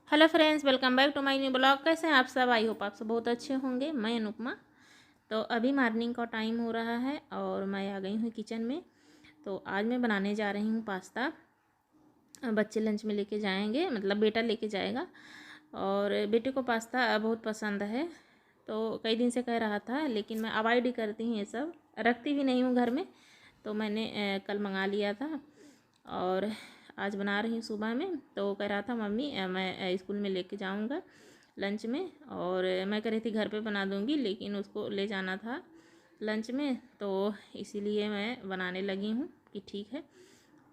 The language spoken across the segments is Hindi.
Hello friends, welcome back to my new blog. कैसे हैं आप सब? आई होप आप सब बहुत अच्छे होंगे। मैं अनुपमा। तो अभी मॉर्निंग का टाइम हो रहा है और मैं आ गई हूँ किचन में। तो आज मैं बनाने जा रही हूँ पास्ता। बच्चे लंच में लेके जाएंगे, मतलब बेटा लेके जाएगा और बेटे को पास्ता बहुत पसंद है। तो कई दिन से कह रहा था, लेकिन मैं अवॉइड ही करती हूँ, ये सब रखती भी नहीं हूँ घर में। तो मैंने कल मंगा लिया था और आज बना रही हूँ सुबह में। तो कह रहा था मम्मी मैं स्कूल में लेके जाऊँगा लंच में, और मैं कह रही थी घर पे बना दूँगी, लेकिन उसको ले जाना था लंच में, तो इसीलिए मैं बनाने लगी हूँ कि ठीक है।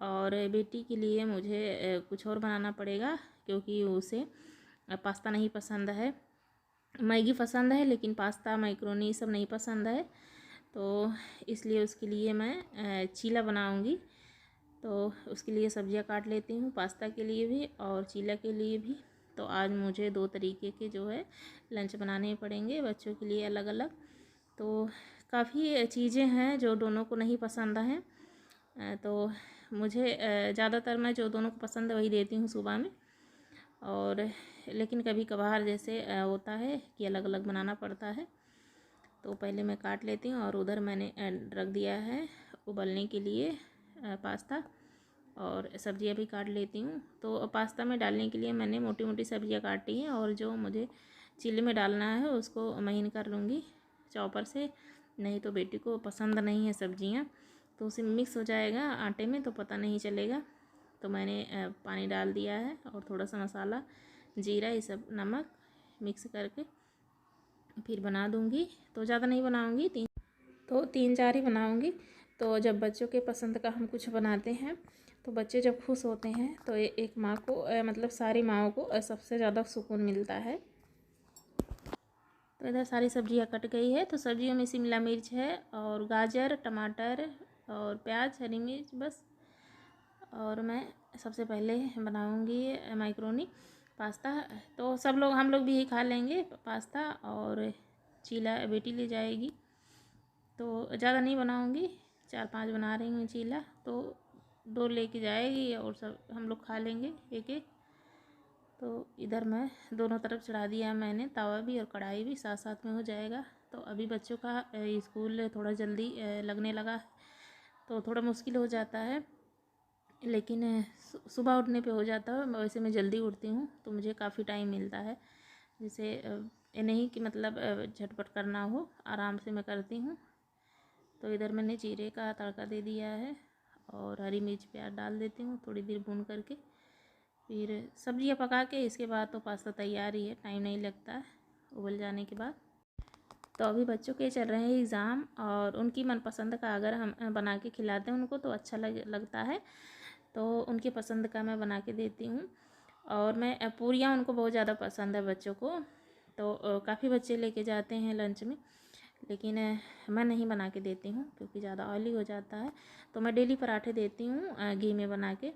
और बेटी के लिए मुझे कुछ और बनाना पड़ेगा, क्योंकि उसे पास्ता नहीं पसंद है। मैगी पसंद है, लेकिन पास्ता मैक्रोनी सब नहीं पसंद है। तो इसलिए उसके लिए मैं चीला बनाऊँगी। तो उसके लिए सब्जियां काट लेती हूँ, पास्ता के लिए भी और चीला के लिए भी। तो आज मुझे दो तरीके के जो है लंच बनाने पड़ेंगे बच्चों के लिए अलग अलग। तो काफ़ी चीज़ें हैं जो दोनों को नहीं पसंद हैं। तो मुझे ज़्यादातर मैं जो दोनों को पसंद है वही देती हूँ सुबह में। और लेकिन कभी कभार जैसे होता है कि अलग अलग बनाना पड़ता है। तो पहले मैं काट लेती हूँ और उधर मैंने रख दिया है उबलने के लिए पास्ता, और सब्जियां भी काट लेती हूँ। तो पास्ता में डालने के लिए मैंने मोटी मोटी सब्जियां काटी हैं, और जो मुझे चिल्ली में डालना है उसको महीन कर लूँगी चॉपर से। नहीं तो बेटी को पसंद नहीं है सब्जियां, तो उसे मिक्स हो जाएगा आटे में तो पता नहीं चलेगा। तो मैंने पानी डाल दिया है और थोड़ा सा मसाला, जीरा, ये सब, नमक मिक्स करके फिर बना दूँगी। तो ज़्यादा नहीं बनाऊँगी, तीन चार ही बनाऊँगी। तो जब बच्चों के पसंद का हम कुछ बनाते हैं तो बच्चे जब खुश होते हैं तो एक माँ को मतलब सारी माँओं को सबसे ज़्यादा सुकून मिलता है। तो इधर सारी सब्जियां कट गई है। तो सब्जियों में शिमला मिर्च है और गाजर, टमाटर और प्याज, हरी मिर्च बस। और मैं सबसे पहले बनाऊंगी मैक्रोनी पास्ता। तो सब लोग, हम लोग भी यही खा लेंगे पास्ता, और चीला बेटी ले जाएगी। तो ज़्यादा नहीं बनाऊंगी, 4-5 बना रही हूँ चीला। तो 2 लेके जाएगी और सब हम लोग खा लेंगे एक एक। तो इधर मैं दोनों तरफ चढ़ा दिया मैंने, तवा भी और कढ़ाई भी साथ साथ में हो जाएगा। तो अभी बच्चों का स्कूल थोड़ा जल्दी लगने लगा, तो थोड़ा मुश्किल हो जाता है, लेकिन सुबह उठने पे हो जाता है। वैसे मैं जल्दी उठती हूँ तो मुझे काफ़ी टाइम मिलता है। जैसे ये नहीं कि मतलब झटपट करना हो, आराम से मैं करती हूँ। तो इधर मैंने जीरे का तड़का दे दिया है और हरी मिर्च प्याज डाल देती हूँ थोड़ी देर भून करके। फिर सब्जियाँ पका के इसके बाद तो पास्ता तैयार ही है, टाइम नहीं लगता है उबल जाने के बाद। तो अभी बच्चों के चल रहे हैं एग्ज़ाम, और उनकी मनपसंद का अगर हम बना के खिलाते हैं उनको तो अच्छा लगता है। तो उनकी पसंद का मैं बना के देती हूँ। और मैं पूरियाँ उनको बहुत ज़्यादा पसंद है बच्चों को। तो काफ़ी बच्चे लेके जाते हैं लंच में, लेकिन मैं नहीं बना के देती हूँ क्योंकि ज़्यादा ऑयली हो जाता है। तो मैं डेली पराठे देती हूँ घी में बना के,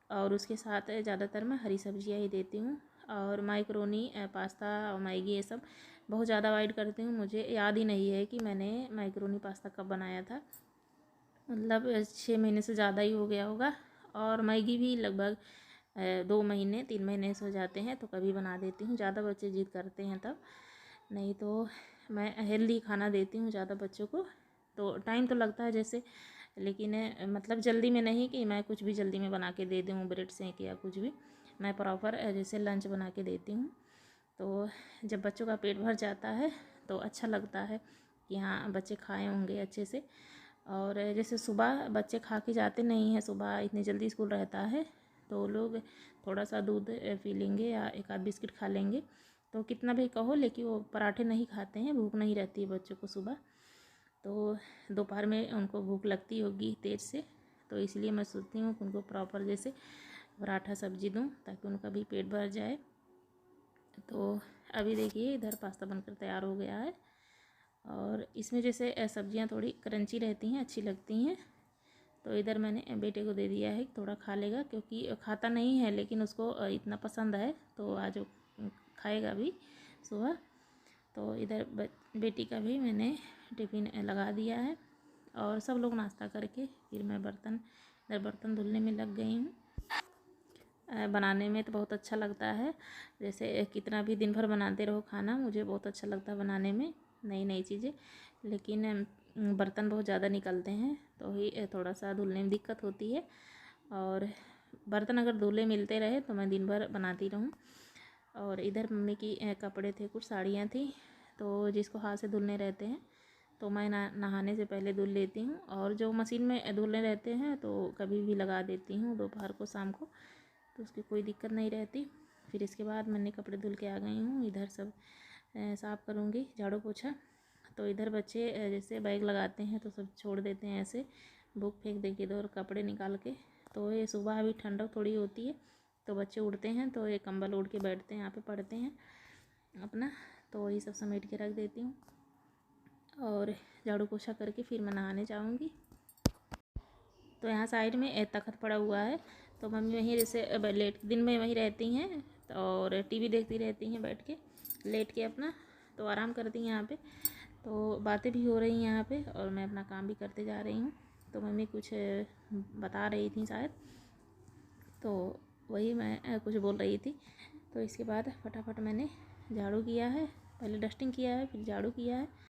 और उसके साथ ज़्यादातर मैं हरी सब्जियाँ ही देती हूँ। और मैक्रोनी, पास्ता और मैगी ये सब बहुत ज़्यादा अवॉइड करती हूँ। मुझे याद ही नहीं है कि मैंने मैक्रोनी पास्ता कब बनाया था, मतलब 6 महीने से ज़्यादा ही हो गया होगा। और मैगी भी लगभग 2 महीने 3 महीने से हो जाते हैं तो कभी बना देती हूँ, ज़्यादा बच्चे जिद करते हैं तब। नहीं तो मैं हेल्दी खाना देती हूँ ज़्यादा बच्चों को। तो टाइम तो लगता है जैसे, लेकिन मतलब जल्दी में नहीं कि मैं कुछ भी जल्दी में बना के दे दूँ, ब्रेड सेंक या कुछ भी। मैं प्रॉपर जैसे लंच बना के देती हूँ। तो जब बच्चों का पेट भर जाता है तो अच्छा लगता है कि हाँ बच्चे खाए होंगे अच्छे से। और जैसे सुबह बच्चे खा के जाते नहीं हैं, सुबह इतनी जल्दी स्कूल रहता है, तो लोग थोड़ा सा दूध पी लेंगे या एक आध बिस्किट खा लेंगे। तो कितना भी कहो, लेकिन वो पराठे नहीं खाते हैं, भूख नहीं रहती है बच्चों को सुबह। तो दोपहर में उनको भूख लगती होगी तेज़ से, तो इसलिए मैं सोचती हूँ कि उनको प्रॉपर जैसे पराठा सब्जी दूँ ताकि उनका भी पेट भर जाए। तो अभी देखिए इधर पास्ता बनकर तैयार हो गया है, और इसमें जैसे सब्जियां थोड़ी क्रंची रहती हैं, अच्छी लगती हैं। तो इधर मैंने बेटे को दे दिया है, थोड़ा खा लेगा क्योंकि खाता नहीं है, लेकिन उसको इतना पसंद है तो आज वो खाएगा भी सुबह। तो इधर बेटी का भी मैंने टिफ़िन लगा दिया है, और सब लोग नाश्ता करके फिर मैं इधर बर्तन धुलने में लग गई हूँ। बनाने में तो बहुत अच्छा लगता है। जैसे कितना भी दिन भर बनाते रहो खाना, मुझे बहुत अच्छा लगता है बनाने में नई नई चीज़ें। लेकिन बर्तन बहुत ज़्यादा निकलते हैं तो ही थोड़ा सा धुलने में दिक्कत होती है। और बर्तन अगर धुले मिलते रहे तो मैं दिन भर बनाती रहूँ। और इधर मम्मी की कपड़े थे, कुछ साड़ियाँ थी, तो जिसको हाथ से धुलने रहते हैं तो मैं नहाने से पहले धुल लेती हूँ। और जो मशीन में धुलने रहते हैं तो कभी भी लगा देती हूँ, दोपहर को शाम को, तो उसकी कोई दिक्कत नहीं रहती। फिर इसके बाद मैंने कपड़े धुल के आ गई हूँ। इधर सब साफ़ करूँगी, झाड़ू पोछा। तो इधर बच्चे जैसे बैग लगाते हैं तो सब छोड़ देते हैं ऐसे, बुक फेंक देंगे इधर कपड़े निकाल के। तो ये सुबह अभी ठंडक थोड़ी होती है तो बच्चे उठते हैं तो ये कंबल ओढ़ के बैठते हैं, यहाँ पे पढ़ते हैं अपना। तो वही सब समेट के रख देती हूँ और झाड़ू पोछा करके फिर मैं नहाने जाऊँगी। तो यहाँ साइड में एक तख्त पड़ा हुआ है, तो मम्मी वहीं जैसे लेट दिन में वहीं रहती हैं और टीवी देखती रहती हैं बैठ के, लेट के अपना। तो आराम करती हैं यहाँ पे, तो बातें भी हो रही हैं यहाँ पे और मैं अपना काम भी करते जा रही हूँ। तो मम्मी कुछ बता रही थी शायद, तो वही मैं कुछ बोल रही थी। तो इसके बाद फटाफट मैंने झाड़ू किया है, पहले डस्टिंग किया है फिर झाड़ू किया है।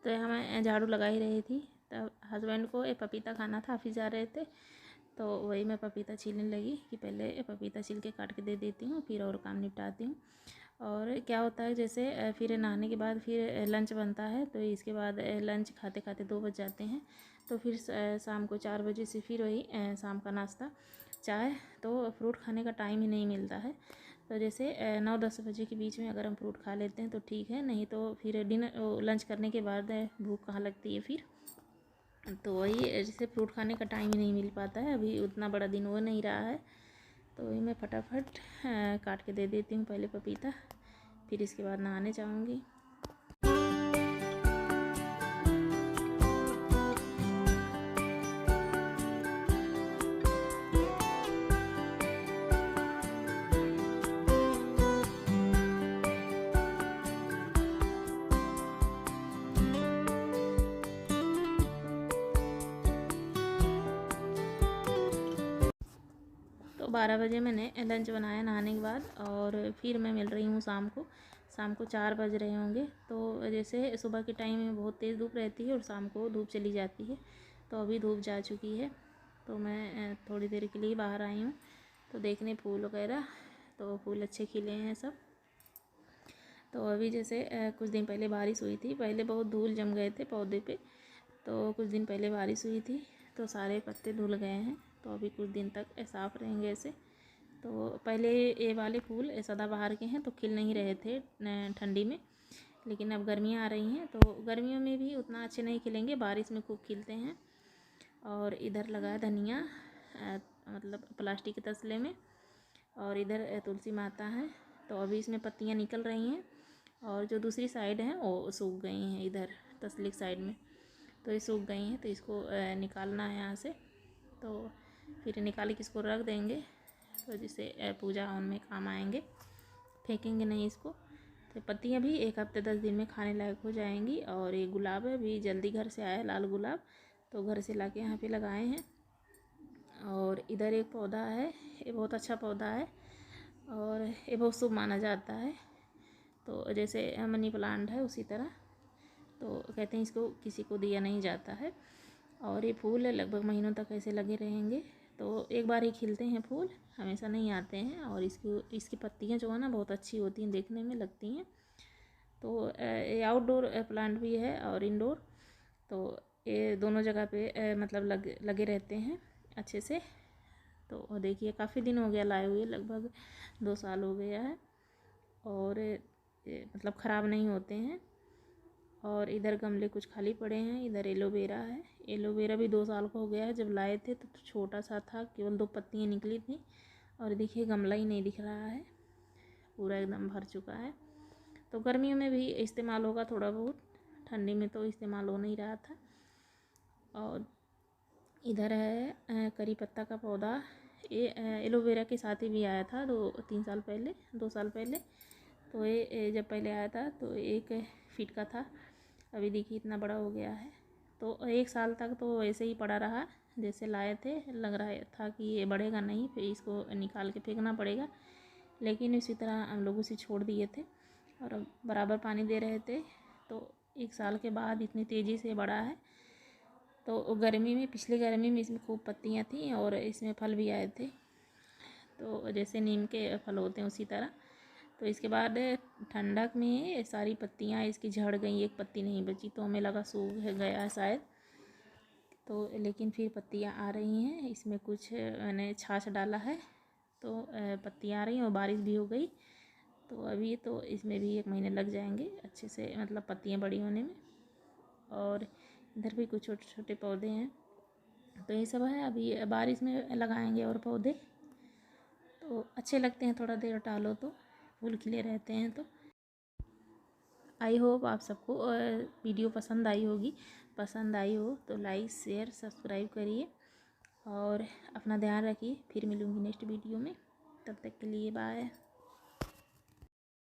तो यहाँ मैं झाड़ू लगा ही रही थी, तब हस्बैंड को एक पपीता खाना था, ऑफिस जा रहे थे। तो वही मैं पपीता छीलने लगी कि पहले पपीता छील के काट के दे देती हूँ, फिर और काम निपटाती हूँ। और क्या होता है जैसे फिर नहाने के बाद फिर लंच बनता है, तो इसके बाद लंच खाते खाते 2 बज जाते हैं। तो फिर शाम को 4 बजे से फिर वही शाम का नाश्ता चाय। तो फ्रूट खाने का टाइम ही नहीं मिलता है। तो जैसे 9-10 बजे के बीच में अगर हम फ्रूट खा लेते हैं तो ठीक है, नहीं तो फिर डिनर लंच करने के बाद भूख कहाँ लगती है फिर। तो वही जैसे फ्रूट खाने का टाइम ही नहीं मिल पाता है, अभी उतना बड़ा दिन हो नहीं रहा है। तो वही मैं फटाफट काट के दे देती हूँ पहले पपीता, फिर इसके बाद नहाने जाऊँगी। तो 12 बजे मैंने लंच बनाया नहाने के बाद, और फिर मैं मिल रही हूँ शाम को 4 बज रहे होंगे। तो जैसे सुबह के टाइम में बहुत तेज़ धूप रहती है और शाम को धूप चली जाती है, तो अभी धूप जा चुकी है। तो मैं थोड़ी देर के लिए बाहर आई हूँ तो देखने फूल वगैरह, तो फूल अच्छे खिले हैं सब। तो अभी जैसे कुछ दिन पहले बारिश हुई थी, पहले बहुत धूल जम गए थे पौधे पे, तो कुछ दिन पहले बारिश हुई थी तो सारे पत्ते धुल गए हैं। तो अभी कुछ दिन तक साफ़ रहेंगे ऐसे। तो पहले ये वाले फूल सदाबहार के हैं तो खिल नहीं रहे थे ठंडी में, लेकिन अब गर्मियाँ आ रही हैं तो गर्मियों में भी उतना अच्छे नहीं खिलेंगे, बारिश में खूब खिलते हैं। और इधर लगा है धनिया, मतलब प्लास्टिक के तसले में, और इधर तुलसी माता है। तो अभी इसमें पत्तियाँ निकल रही हैं, और जो दूसरी साइड हैं वो सूख गई हैं इधर तसले की साइड में। तो ये सूख गई हैं, तो इसको निकालना है यहाँ से। तो फिर निकाल के इसको रख देंगे, तो जिससे पूजा हवन में काम आएंगे, फेंकेंगे नहीं इसको। तो पत्तियाँ भी 1 हफ्ते 10 दिन में खाने लायक हो जाएंगी। और ये गुलाब है, भी जल्दी घर से आया लाल गुलाब, तो घर से लाके यहाँ पे लगाए हैं। और इधर एक पौधा है, ये बहुत अच्छा पौधा है और ये बहुत शुभ माना जाता है। तो जैसे मनी प्लांट है उसी तरह, तो कहते हैं इसको किसी को दिया नहीं जाता है। और ये फूल लगभग महीनों तक ऐसे लगे रहेंगे। तो एक बार ही खिलते हैं फूल, हमेशा नहीं आते हैं। और इसकी पत्तियां जो है ना बहुत अच्छी होती हैं, देखने में लगती हैं। तो ये आउटडोर प्लांट भी है और इंडोर, तो ये दोनों जगह पे मतलब लगे रहते हैं अच्छे से। तो देखिए काफ़ी दिन हो गया लाए हुए, लगभग 2 साल हो गया है। और मतलब ख़राब नहीं होते हैं। और इधर गमले कुछ खाली पड़े हैं। इधर एलोवेरा है, एलोवेरा भी 2 साल का हो गया है। जब लाए थे तो छोटा सा था, केवल 2 पत्तियाँ निकली थी। और देखिए गमला ही नहीं दिख रहा है, पूरा एकदम भर चुका है। तो गर्मियों में भी इस्तेमाल होगा थोड़ा बहुत, ठंडी में तो इस्तेमाल हो नहीं रहा था। और इधर है करी पत्ता का पौधा, ये एलोवेरा के साथ ही भी आया था 2 साल पहले। तो ये जब पहले आया था तो 1 फीट का था, अभी देखिए इतना बड़ा हो गया है। तो 1 साल तक तो ऐसे ही पड़ा रहा, जैसे लाए थे। लग रहा था कि ये बढ़ेगा नहीं, फिर इसको निकाल के फेंकना पड़ेगा, लेकिन इसी तरह हम लोग उसे छोड़ दिए थे और बराबर पानी दे रहे थे। तो 1 साल के बाद इतनी तेज़ी से बढ़ा है। तो गर्मी में, पिछली गर्मी में इसमें खूब पत्तियाँ थीं और इसमें फल भी आए थे, तो जैसे नीम के फल होते हैं उसी तरह। तो इसके बाद ठंडक में सारी पत्तियाँ इसकी झड़ गई, 1 पत्ती नहीं बची, तो हमें लगा सूख गया है शायद। तो लेकिन फिर पत्तियाँ आ रही हैं, इसमें कुछ मैंने छाछ डाला है, तो पत्तियाँ आ रही हैं और बारिश भी हो गई। तो अभी तो इसमें भी 1 महीने लग जाएंगे अच्छे से, मतलब पत्तियाँ बड़ी होने में। और इधर भी कुछ छोटे छोटे पौधे हैं। तो ये सब है, अभी बारिश में लगाएंगे और पौधे तो अच्छे लगते हैं, थोड़ा देर टहलो तो फूल खिले रहते हैं। तो आई होप आप सबको वीडियो पसंद आई होगी। पसंद आई हो तो लाइक शेयर सब्सक्राइब करिए और अपना ध्यान रखिए। फिर मिलूँगी नेक्स्ट वीडियो में, तब तक के लिए बाय।